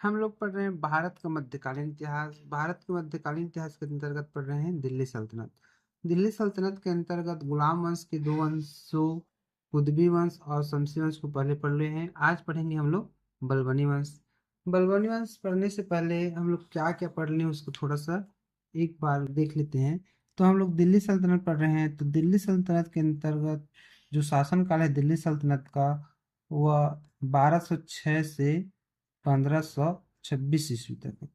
हम लोग पढ़ रहे हैं भारत का मध्यकालीन इतिहास। भारत के मध्यकालीन इतिहास के अंतर्गत पढ़ रहे हैं दिल्ली सल्तनत। दिल्ली सल्तनत के अंतर्गत गुलाम वंश के दो वंशों कुतुबी वंश और शमसी वंश को पहले पढ़ रहे हैं। आज पढ़ेंगे हम लोग बलबनी वंश। बलबनी वंश पढ़ने से पहले हम लोग क्या क्या पढ़ लें उसको थोड़ा सा एक बार देख लेते हैं। तो हम लोग दिल्ली सल्तनत पढ़ रहे हैं, तो दिल्ली सल्तनत के अंतर्गत जो शासनकाल है दिल्ली सल्तनत का, वह 1206 से 1526 ईस्वी तक है।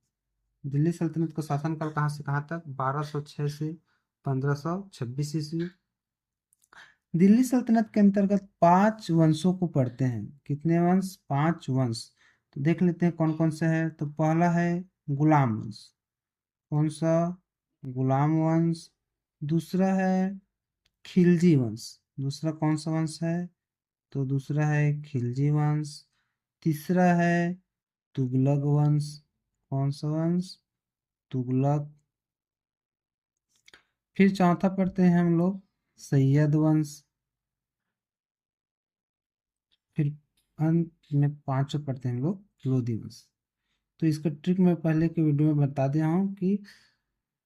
दिल्ली सल्तनत का शासनकाल कहाँ से कहाँ तक? 1206 से 1526 ईस्वी। दिल्ली सल्तनत के अंतर्गत 5 वंशों को पढ़ते हैं। कितने वंश? 5 वंश। तो देख लेते हैं कौन कौन से है। तो पहला है गुलाम वंश। कौन सा? गुलाम वंश। दूसरा है खिलजी वंश। दूसरा कौन सा वंश है? तो दूसरा है खिलजी वंश। तीसरा है तुगलक वंश। कौन सा वंश? तुगलक। फिर चौथा पढ़ते हैं हम लोग सैयद वंश। फिर अंत में पांचवा पढ़ते हैं हम लोग लोधी वंश। तो इसका ट्रिक मैं पहले के वीडियो में बता दिया हूँ कि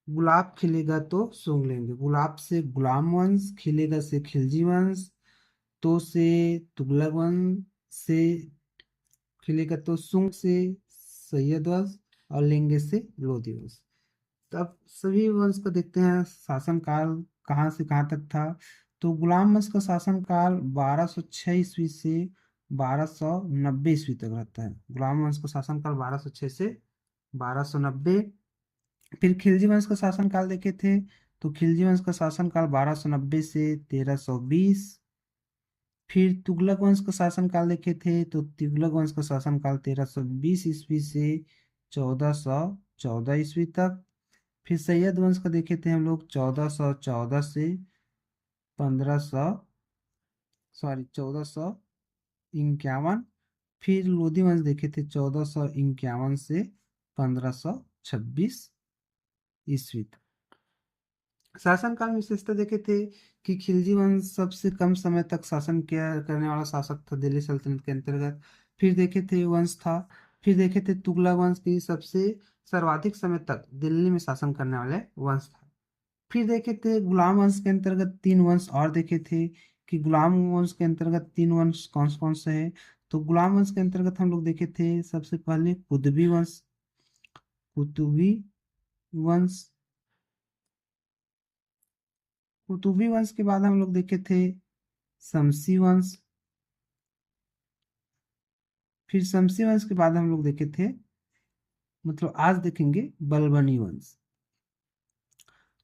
गुलाब खिलेगा तो सूंघ लेंगे। गुलाब से गुलाम वंश, खिलेगा से खिलजी वंश, तो से तुगलक वंश, से खिलेगा तो सूंघ से सैयद वंश, और लेंगे से लोधी वंश। तब सभी वंश को देखते हैं शासनकाल कहाँ से कहाँ तक था। तो गुलाम वंश का शासनकाल 1206 ईस्वी से 1290 ईस्वी तक रहता है। गुलाम वंश का शासनकाल 1206 से 1290। फिर खिलजी वंश का शासनकाल देखे थे, तो खिलजी वंश का शासनकाल 1290 से 1320। फिर तुगलक वंश का शासनकाल देखे थे, तो तुगलक वंश का शासनकाल 1320 ईस्वी से 1414 ईस्वी तक। फिर सैयद वंश का देखे थे हम लोग 1414 से 1500, सॉरी 1451। फिर लोधी वंश देखे थे 1451 से 1526 ईस्वी तक। शासनकाल में विशेषता देखे थे कि खिलजी वंश सबसे कम समय तक शासन किया करने वाला शासक था दिल्ली सल्तनत के अंतर्गत। फिर देखे थे वंश था। फिर देखे थे तुगलक वंश की सबसे सर्वाधिक समय तक दिल्ली में शासन करने वाले वंश था। फिर देखे थे गुलाम वंश के अंतर्गत 3 वंश और देखे थे कि गुलाम वंश के अंतर्गत 3 वंश कौन कौन से हैं। तो गुलाम वंश के अंतर्गत हम लोग देखे थे सबसे पहले कुतुबी वंश। कुतुबी वंश। कुतुबी वंश के बाद हम लोग देखे थे शमसी वंश। फिर शमसी वंश के बाद हम लोग देखे थे, मतलब आज देखेंगे बलबनी वंश।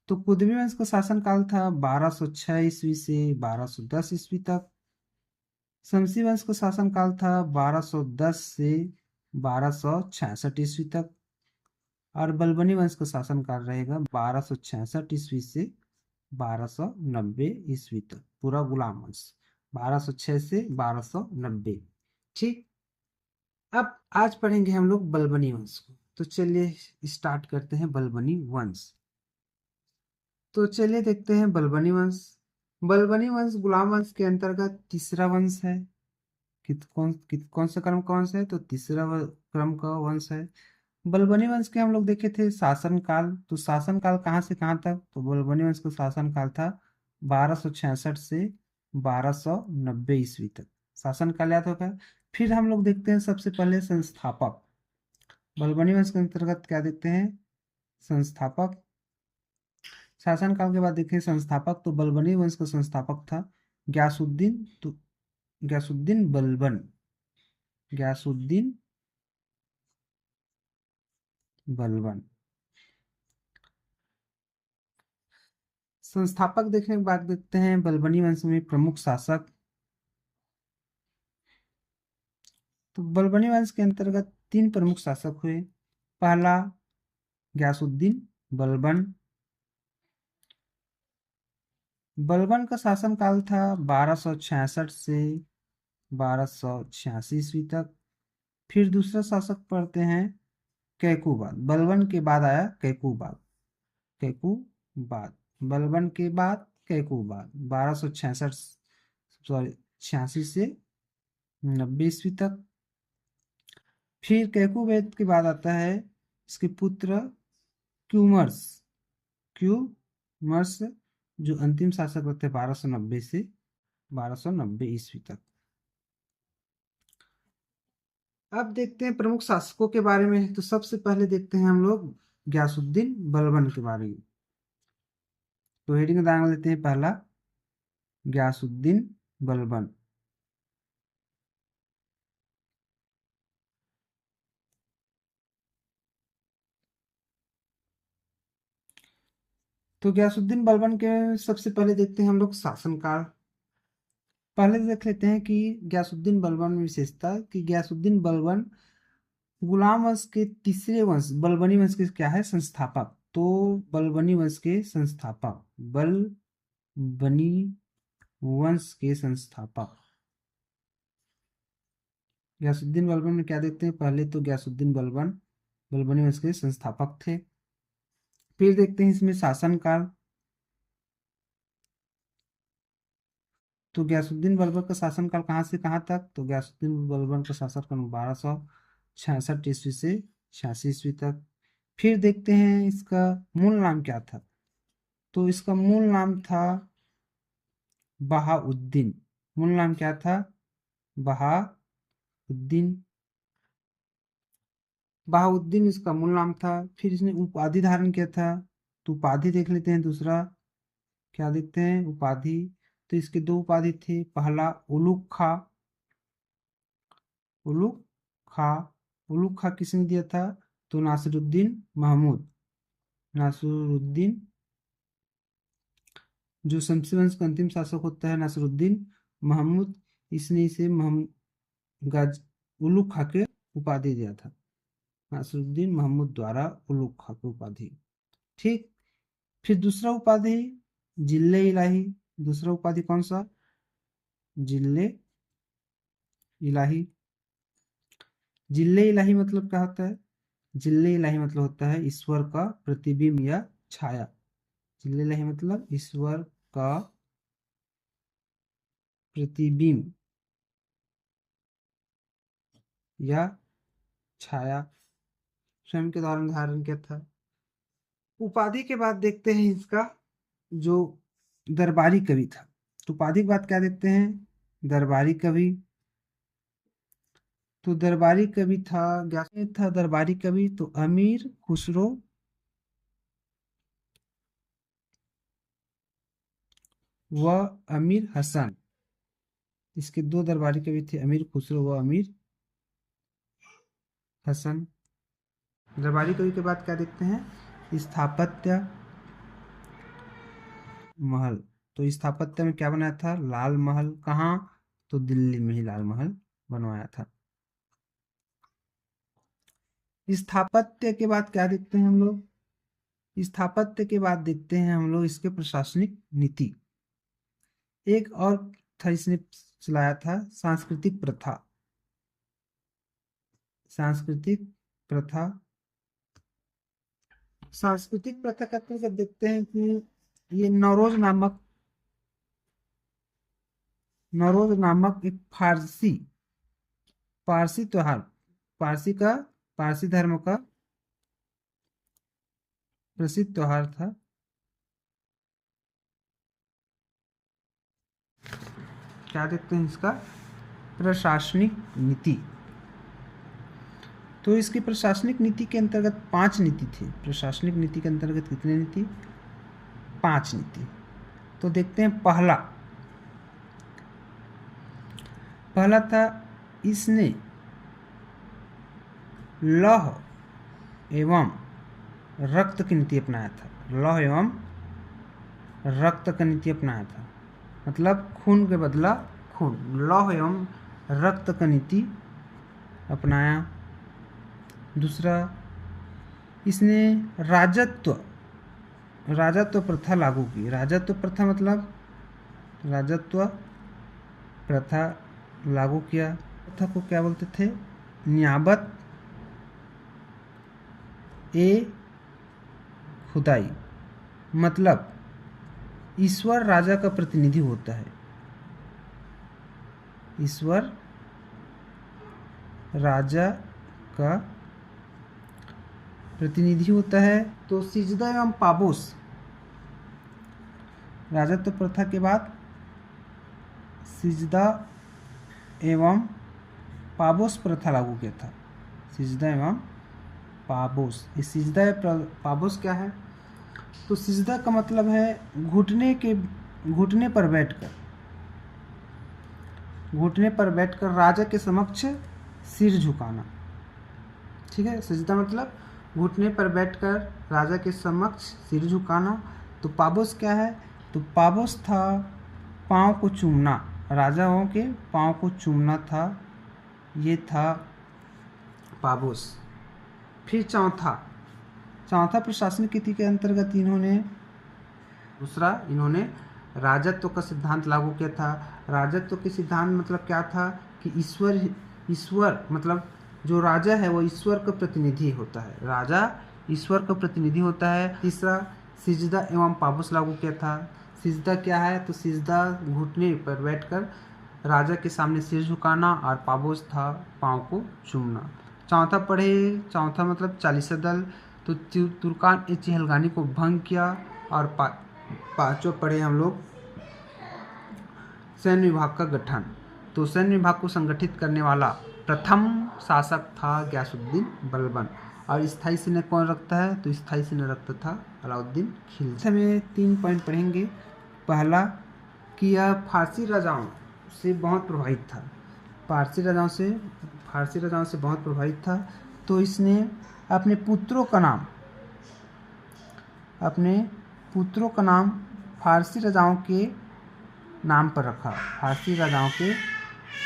तो कुतुबी वंश का शासनकाल था 1206 ईस्वी से 1210 ईस्वी तक। शमसी वंश का शासनकाल था 1210 से 1266 ईस्वी तक। और बलबनी वंश का शासनकाल रहेगा 1266 ईस्वी से 1290 ईस्वी तक। पूरा गुलाम वंश 1206 से 1290। ठीक। अब आज पढ़ेंगे हम लोग बलबनी वंश को। तो चलिए स्टार्ट करते हैं बलबनी वंश। तो चलिए देखते हैं बलबनी वंश। बलबनी वंश गुलाम वंश के अंतर्गत तीसरा वंश है। कौन सा क्रम का वंश है? तो तीसरा क्रम का वंश है। बलबनी वंश के हम लोग देखे थे शासनकाल। तो शासनकाल कहाँ से कहाँ तक? तो बलबनी वंश का शासनकाल था 1266 से 1290 ईस्वी तक। शासनकाल याद होगा। फिर हम लोग देखते हैं सबसे पहले संस्थापक। बलबनी वंश के अंतर्गत क्या देखते हैं? संस्थापक। शासनकाल के बाद देखें संस्थापक। तो बलबनी वंश का संस्थापक था ग्यासुद्दीन। तो ग्यासुद्दीन बलबन। ग्यासुद्दीन बलबन। संस्थापक देखने के बाद देखते हैं बलबनी वंश में प्रमुख शासक। तो बलबनी वंश के अंतर्गत 3 प्रमुख शासक हुए। पहला ग्यासुद्दीन बलबन। बलबन का शासनकाल था 1266 से 1286 ईस्वी तक। फिर दूसरा शासक पढ़ते हैं कैकूबाद। बलबन के बाद आया कैकूबाद। कैकूबाद। बलबन के बाद कैकूबाद 1266, सॉरी 86 से 90 ईस्वी तक। फिर कैकुबेत के बाद आता है इसके पुत्र क्यूमर्स। क्यूमर्स जो अंतिम शासक रहते हैं 1290 से 1290 ईस्वी तक। अब देखते हैं प्रमुख शासकों के बारे में। तो सबसे पहले देखते हैं हम लोग गयासुद्दीन बलबन के बारे में। तो हेडिंग डाल लेते हैं पहला, गयासुद्दीन बलबन। तो गयासुद्दीन बलबन के सबसे पहले देखते हैं हम लोग शासनकाल। पहले देख लेते हैं कि गयासुद्दीन बलबन में विशेषता कि गयासुद्दीन बलबन गुलाम वंश के तीसरे वंश बलबनी वंश के क्या है संस्थापक। तो बलबनी वंश के संस्थापक, बलबनी वंश के संस्थापक गयासुद्दीन बलबन में क्या देखते हैं। पहले तो गयासुद्दीन बलबन बलबनी वंश के संस्थापक थे। फिर देखते हैं इसमें शासनकाल। तो गयासुद्दीन बलबन का शासनकाल कहाँ से कहाँ तक। तो गयासुद्दीन बलबन का शासनकाल 1266 ईस्वी से 86 ईस्वी तक। फिर देखते हैं इसका मूल नाम क्या था। तो इसका मूल नाम था बहाउद्दीन। मूल नाम क्या था, बहाउद्दीन। बहाउद्दीन इसका मूल नाम था। फिर इसने उपाधि धारण किया था। तो उपाधि देख लेते हैं। दूसरा क्या देखते हैं, उपाधि। तो इसके दो उपाधि थे। पहला उलुग खा। उलुग खा, उलुग खा किसने दिया था। तो नासिरुद्दीन महमूद। नासिरुद्दीन जो शमसी वंश का अंतिम शासक होता है नासिरुद्दीन महमूद, इसने इसे गाज उलुग खा के उपाधि दिया था। नासिरुद्दीन महमूद द्वारा उलुग खा की उपाधि। ठीक। फिर दूसरा उपाधि जिले इलाही। दूसरा उपाधि कौन सा, जिले इलाही। जिले इलाही मतलब क्या होता है। जिले इलाही मतलब होता है ईश्वर का प्रतिबिंब या छाया। जिले इलाही मतलब ईश्वर का प्रतिबिंब या छाया। स्वयं के द्वारा धारण किया था। उपाधि के बाद देखते हैं इसका जो दरबारी कवि था। तो उपाधि के बाद क्या देखते हैं, दरबारी कवि। तो दरबारी कवि था, क्या था दरबारी कवि। तो अमीर खुसरो व अमीर हसन। इसके दो दरबारी कवि थे, अमीर खुसरो व अमीर हसन। दरबारी कवि के बाद क्या देखते हैं, स्थापत्य महल। तो स्थापत्य में क्या बनाया था, लाल महल। कहाँ, तो दिल्ली में ही लाल महल बनवाया था। स्थापत्य के बाद क्या देखते हैं हम लोग, स्थापत्य के बाद देखते हैं हम लोग इसके प्रशासनिक नीति। एक और था इसने चलाया था सांस्कृतिक प्रथा। सांस्कृतिक प्रथा, सांस्कृतिक प्रथा का अंतर्गत देखते हैं कि ये नौरोज नामक एक पारसी त्योहार, पारसी धर्म का प्रसिद्ध त्योहार था। क्या देखते हैं इसका प्रशासनिक नीति। तो इसकी प्रशासनिक नीति के अंतर्गत 5 नीति थी। प्रशासनिक नीति के अंतर्गत कितने नीति, 5 नीति। तो देखते हैं पहला था इसने लौह एवं रक्त की नीति अपनाया था। लौह एवं रक्त का नीति अपनाया था, मतलब खून के बदला खून। लौह एवं रक्त का नीति अपनाया। दूसरा, इसने राजत्व प्रथा लागू की। राजत्व प्रथा मतलब राजत्व प्रथा लागू किया। प्रथा को क्या बोलते थे, नियाबत ए खुदाई। मतलब ईश्वर राजा का प्रतिनिधि होता है। ईश्वर राजा का प्रतिनिधि होता है। तो सिजदा एवं पाबोस राजत्व प्रथा के बाद सिजदा एवं पाबोस प्रथा लागू किया था। सिजदा एवं पाबोस, ये सिजदा पाबोस क्या है? तो सिजदा का मतलब है घुटने पर बैठकर राजा के समक्ष सिर झुकाना। ठीक है, सिजदा मतलब घुटने पर बैठकर राजा के समक्ष सिर झुकाना। तो पाबोस क्या है? तो पाबोस था पाँव को चूमना, राजाओं के पाँव को चूमना था, ये था पाबोस। फिर चौथा प्रशासनिक नीति के अंतर्गत इन्होंने राजत्व का सिद्धांत लागू किया था। राजत्व के सिद्धांत मतलब क्या था कि ईश्वर मतलब जो राजा है वो ईश्वर का प्रतिनिधि होता है, राजा ईश्वर का प्रतिनिधि होता है। तीसरा सिजदा एवं पाबोस लागू किया था। सिजदा क्या है? तो सिजदा घुटने पर बैठकर राजा के सामने सिर झुकाना, और पाबोस था पाँव को चूमना। चौथा मतलब चालीसा दल, तो तुर्कान ए चहलगानी को भंग किया। और पांचवा पढ़े हम लोग सैन्य विभाग का गठन। तो सैन्य विभाग को संगठित करने वाला प्रथम शासक था गयासुद्दीन बलबन। और स्थायी सैन्य कौन रखता है? तो स्थायी सैन्य रखता था अलाउद्दीन खिलजी। हमें 3 पॉइंट पढ़ेंगे। पहला कि यह फारसी राजाओं से बहुत प्रभावित था, फारसी राजाओं से बहुत प्रभावित था। तो इसने अपने पुत्रों का नाम फारसी राजाओं के नाम पर रखा।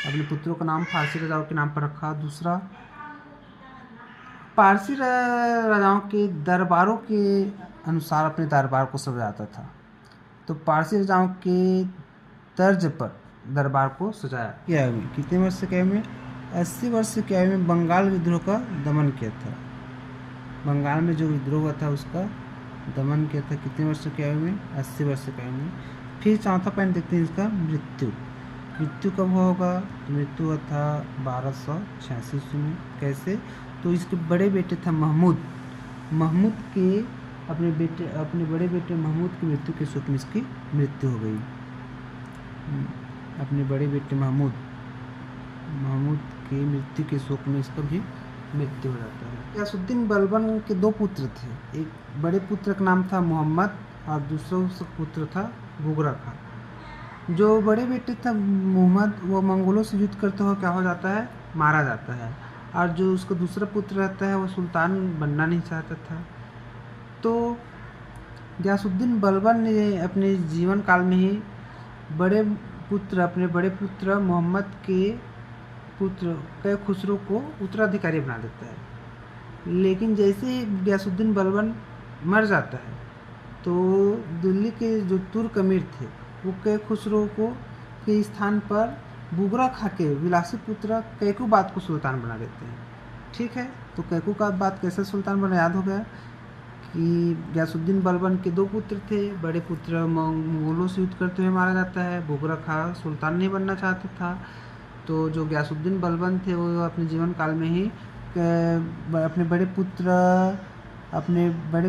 अपने पुत्रों का नाम फारसी राजाओं के नाम पर रखा। दूसरा, पारसी राजाओं के दरबारों के अनुसार अपने दरबार को सजाता था। तो पारसी राजाओं के तर्ज पर दरबार को सजाया। क्या हुई? कितने वर्ष से क्या में? 80 वर्ष की आयु में बंगाल विद्रोह का दमन किया था। बंगाल में जो विद्रोह हुआ था उसका दमन किया था। कितने वर्ष की आयु में? 80 वर्ष की आयु में। फिर चौथा पॉइंट देखते हैं इसका, मृत्यु कब हुआ होगा? तो मृत्यु हुआ था 1286 में। कैसे? तो इसके बड़े बेटे था महमूद के अपने बड़े बेटे महमूद की मृत्यु के शोक में इसकी मृत्यु हो गई। अपने बड़े बेटे महमूद की मृत्यु के शोक में इसका भी मृत्यु हो जाता है। गयासुद्दीन बलबन के 2 पुत्र थे। एक बड़े पुत्र का नाम था मोहम्मद और दूसरा उसका पुत्र था बुगरा खां। जो बड़े बेटे था मोहम्मद, वो मंगोलों से युद्ध करते हुए क्या हो जाता है? मारा जाता है। और जो उसका दूसरा पुत्र रहता है वो सुल्तान बनना नहीं चाहता था। तो गयासुद्दीन बलबन ने अपने जीवन काल में ही अपने बड़े पुत्र मोहम्मद के पुत्र कै खुसरो को उत्तराधिकारी बना देता है। लेकिन जैसे ही गयासुद्दीन बलबन मर जाता है तो दिल्ली के जो तुर्क अमीर थे वो कै खुसरो के स्थान पर बुगरा खां के विलासी पुत्र कैकुबाद को सुल्तान बना देते हैं। ठीक है, तो कैकुबाद कैसे सुल्तान बना? याद हो गया कि गयासुद्दीन बलबन के 2 पुत्र थे। बड़े पुत्र मंगोलों से युद्ध करते हुए मारा जाता है। बुगरा खां सुल्तान नहीं बनना चाहता था। तो जो गयासुद्दीन बलबन थे वो अपने जीवन काल में ही अपने बड़े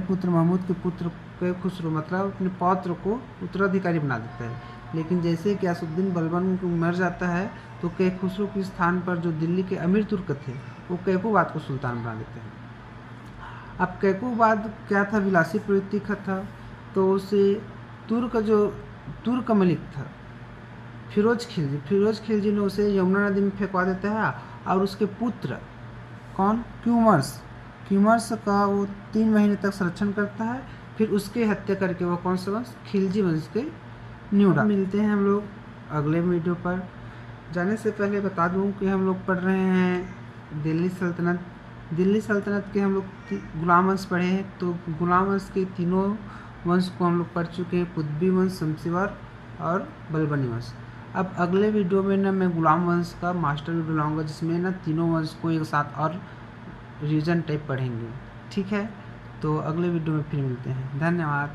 पुत्र महमूद के पुत्र कै खुसरो मतलब अपने पौत्र को उत्तराधिकारी बना देता है। लेकिन जैसे गयासुद्दीन बलबन मर जाता है तो कै खुसरो के स्थान पर जो दिल्ली के अमीर तुर्क थे वो कैकुबाद को सुल्तान बना देते हैं। अब कैकुबाद क्या था? विलासी प्रवृत्ति का था। तो उसे तुर्क मलिक था फिरोज खिलजी ने उसे यमुना नदी में फेंकवा देता है। और उसके पुत्र कौन? क्यूमर्स का वो 3 महीने तक संरक्षण करता है। फिर उसकी हत्या करके वो कौन सा वंश? खिलजी वंश के न्यूडा। मिलते हैं हम लोग अगले वीडियो पर। जाने से पहले बता दूं कि हम लोग पढ़ रहे हैं दिल्ली सल्तनत के हम लोग गुलाम वंश पढ़े हैं। तो गुलाम वंश के तीनों वंश को हम लोग पढ़ चुके हैं, कुतुबी वंश, शमशीवर और बलबनी वंश। अब अगले वीडियो में ना मैं गुलाम वंश का मास्टर वीडियो लाऊंगा जिसमें ना तीनों वंश को एक साथ और रीजन टाइप पढ़ेंगे। ठीक है, तो अगले वीडियो में फिर मिलते हैं। धन्यवाद।